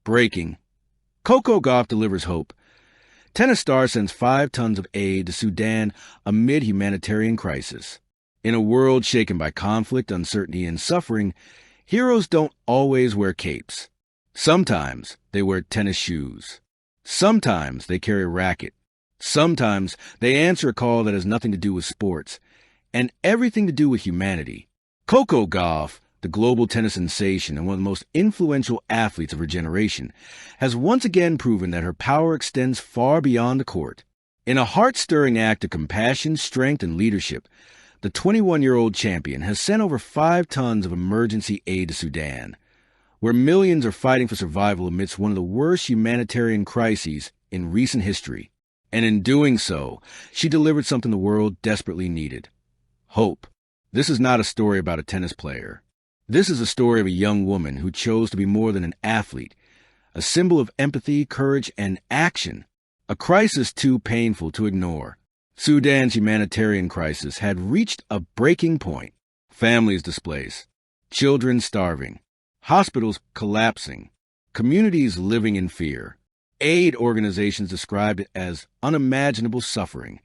Breaking. Coco Gauff delivers hope. Tennis star sends 5 tons of aid to Sudan amid humanitarian crisis. In a world shaken by conflict, uncertainty, and suffering, heroes don't always wear capes. Sometimes they wear tennis shoes. Sometimes they carry a racket. Sometimes they answer a call that has nothing to do with sports and everything to do with humanity. Coco Gauff, the global tennis sensation and one of the most influential athletes of her generation, has once again proven that her power extends far beyond the court. In a heart-stirring act of compassion, strength, and leadership, the 21-year-old champion has sent over 5 tons of emergency aid to Sudan, where millions are fighting for survival amidst one of the worst humanitarian crises in recent history. And in doing so, she delivered something the world desperately needed: hope. This is not a story about a tennis player. This is a story of a young woman who chose to be more than an athlete, a symbol of empathy, courage, and action. A crisis too painful to ignore. Sudan's humanitarian crisis had reached a breaking point. Families displaced, children starving, hospitals collapsing, communities living in fear. Aid organizations described it as unimaginable suffering.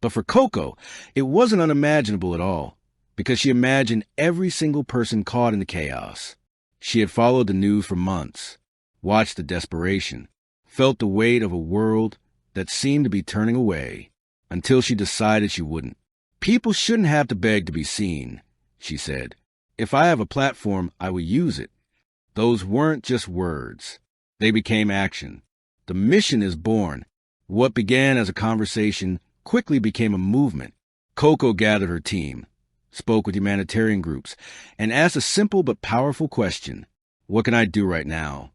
But for Coco, it wasn't unimaginable at all, because she imagined every single person caught in the chaos. She had followed the news for months, watched the desperation, felt the weight of a world that seemed to be turning away, until she decided she wouldn't. People shouldn't have to beg to be seen, she said. If I have a platform, I will use it. Those weren't just words. They became action. The mission is born. What began as a conversation quickly became a movement. Coco gathered her team, spoke with humanitarian groups, and asked a simple but powerful question: what can I do right now?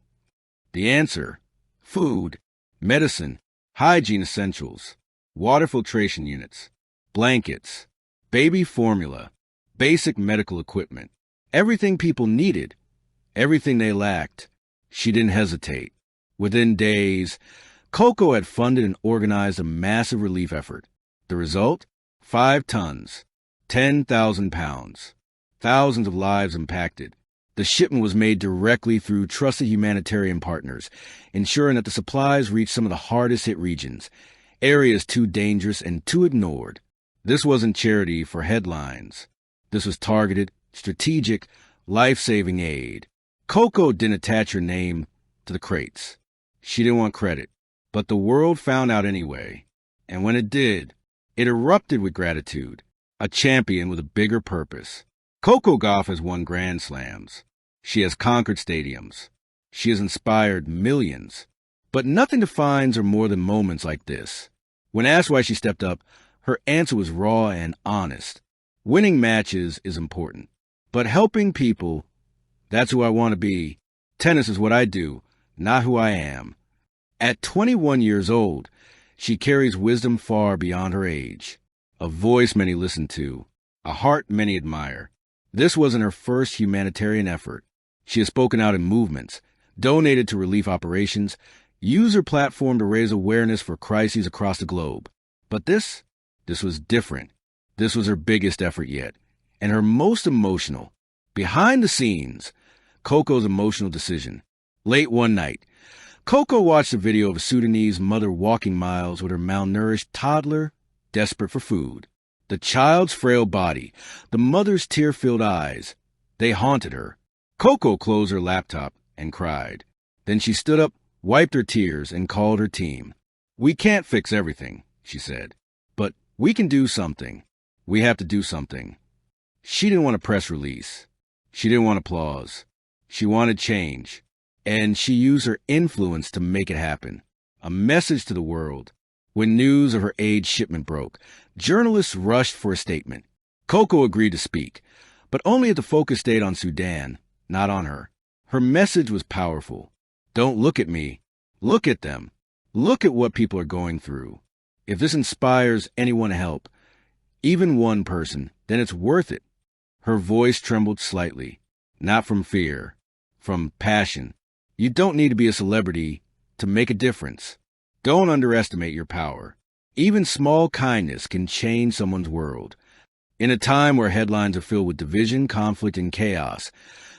The answer: food, medicine, hygiene essentials, water filtration units, blankets, baby formula, basic medical equipment. Everything people needed, everything they lacked. She didn't hesitate. Within days, Coco had funded and organized a massive relief effort. The result? 5 tons, 10,000 pounds, thousands of lives impacted. The shipment was made directly through trusted humanitarian partners, ensuring that the supplies reached some of the hardest-hit regions, areas too dangerous and too ignored. This wasn't charity for headlines. This was targeted, strategic, life-saving aid. Coco didn't attach her name to the crates. She didn't want credit, but the world found out anyway. And when it did, it erupted with gratitude. A champion with a bigger purpose. Coco Gauff has won Grand Slams. She has conquered stadiums. She has inspired millions. But nothing defines her more than moments like this. When asked why she stepped up, her answer was raw and honest. Winning matches is important, but helping people, that's who I want to be. Tennis is what I do, not who I am. At 21 years old, she carries wisdom far beyond her age, a voice many listen to, a heart many admire. This wasn't her first humanitarian effort. She has spoken out in movements, donated to relief operations, used her platform to raise awareness for crises across the globe. But this was different. This was her biggest effort yet, and her most emotional. Behind the scenes, Coco's emotional decision. Late one night, Coco watched a video of a Sudanese mother walking miles with her malnourished toddler, desperate for food. The child's frail body, the mother's tear-filled eyes, they haunted her. Coco closed her laptop and cried. Then she stood up, wiped her tears, and called her team. "We can't fix everything," she said, "but we can do something. We have to do something." She didn't want a press release. She didn't want applause. She wanted change. And she used her influence to make it happen. A message to the world. When news of her aid shipment broke, journalists rushed for a statement. Coco agreed to speak, but only if the focus stayed on Sudan, not on her. Her message was powerful. Don't look at me. Look at them. Look at what people are going through. If this inspires anyone to help, even one person, then it's worth it. Her voice trembled slightly, not from fear, from passion. You don't need to be a celebrity to make a difference. Don't underestimate your power. Even small kindness can change someone's world. In a time where headlines are filled with division, conflict, and chaos,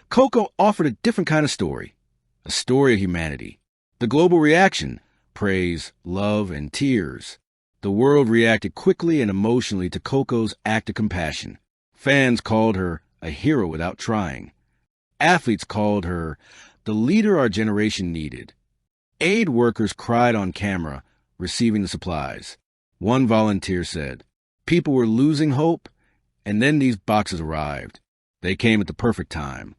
Coco offered a different kind of story. a story of humanity. The global reaction: praise, love, and tears. The world reacted quickly and emotionally to Coco's act of compassion. Fans called her a hero without trying. Athletes called her the leader our generation needed. Aid workers cried on camera, receiving the supplies. One volunteer said, "People were losing hope, and then these boxes arrived. They came at the perfect time."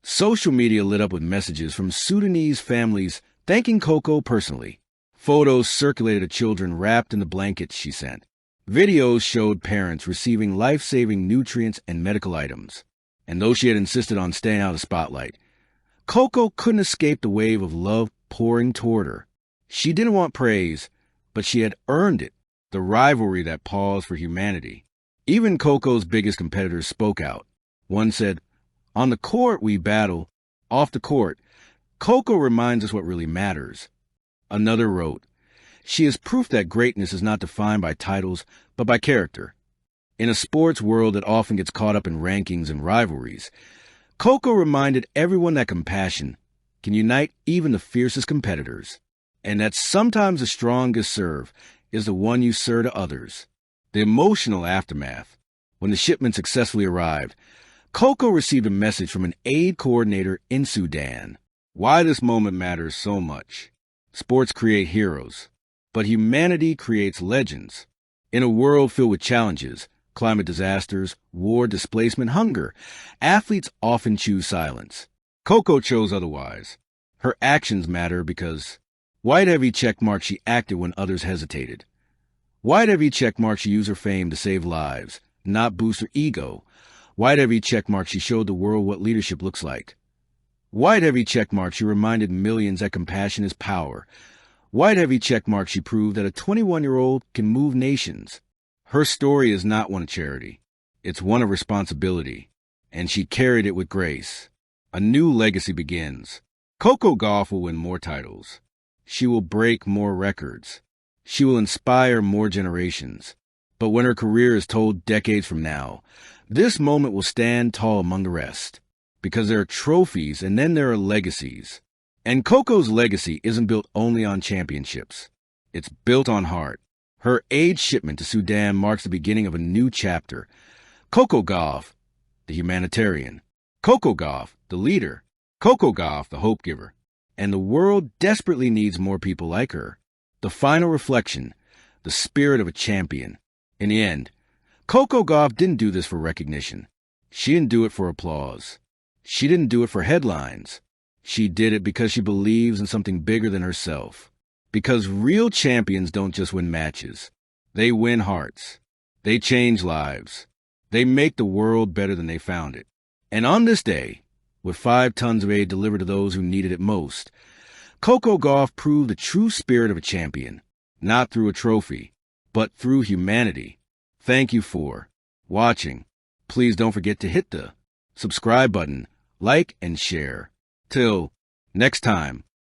Social media lit up with messages from Sudanese families thanking Coco personally. Photos circulated of children wrapped in the blankets she sent. Videos showed parents receiving life-saving nutrients and medical items. And though she had insisted on staying out of the spotlight, Coco couldn't escape the wave of love pouring toward her. She didn't want praise, but she had earned it, the rivalry that paused for humanity. Even Coco's biggest competitors spoke out. One said, "On the court we battle. Off the court, Coco reminds us what really matters." Another wrote, "She is proof that greatness is not defined by titles, but by character." In a sports world that often gets caught up in rankings and rivalries, Coco reminded everyone that compassion can unite even the fiercest competitors, and that sometimes the strongest serve is the one you serve to others. The emotional aftermath. When the shipment successfully arrived, Coco received a message from an aid coordinator in Sudan. Why this moment matters so much. Sports create heroes, but humanity creates legends. In a world filled with challenges, climate disasters, war, displacement, hunger, athletes often choose silence. Coco chose otherwise. Her actions matter because why'd every checkmark she acted when others hesitated? Why'd every checkmark she used her fame to save lives, not boost her ego? Why'd every checkmark she showed the world what leadership looks like? Why'd every checkmark she reminded millions that compassion is power? Why'd every checkmark she proved that a 21-year-old can move nations? Her story is not one of charity. It's one of responsibility, and she carried it with grace. A new legacy begins. Coco Gauff will win more titles. She will break more records. She will inspire more generations. But when her career is told decades from now, this moment will stand tall among the rest. Because there are trophies and then there are legacies. And Coco's legacy isn't built only on championships. It's built on heart. Her aid shipment to Sudan marks the beginning of a new chapter. Coco Gauff, the humanitarian. Coco Gauff, the leader. Coco Gauff, the hope giver. And the world desperately needs more people like her. The final reflection, the spirit of a champion. In the end, Coco Gauff didn't do this for recognition. She didn't do it for applause. She didn't do it for headlines. She did it because she believes in something bigger than herself. Because real champions don't just win matches. They win hearts. They change lives. They make the world better than they found it. And on this day, with 5 tons of aid delivered to those who needed it most, Coco Gauff proved the true spirit of a champion, not through a trophy, but through humanity. Thank you for watching. Please don't forget to hit the subscribe button, like, and share. Till next time.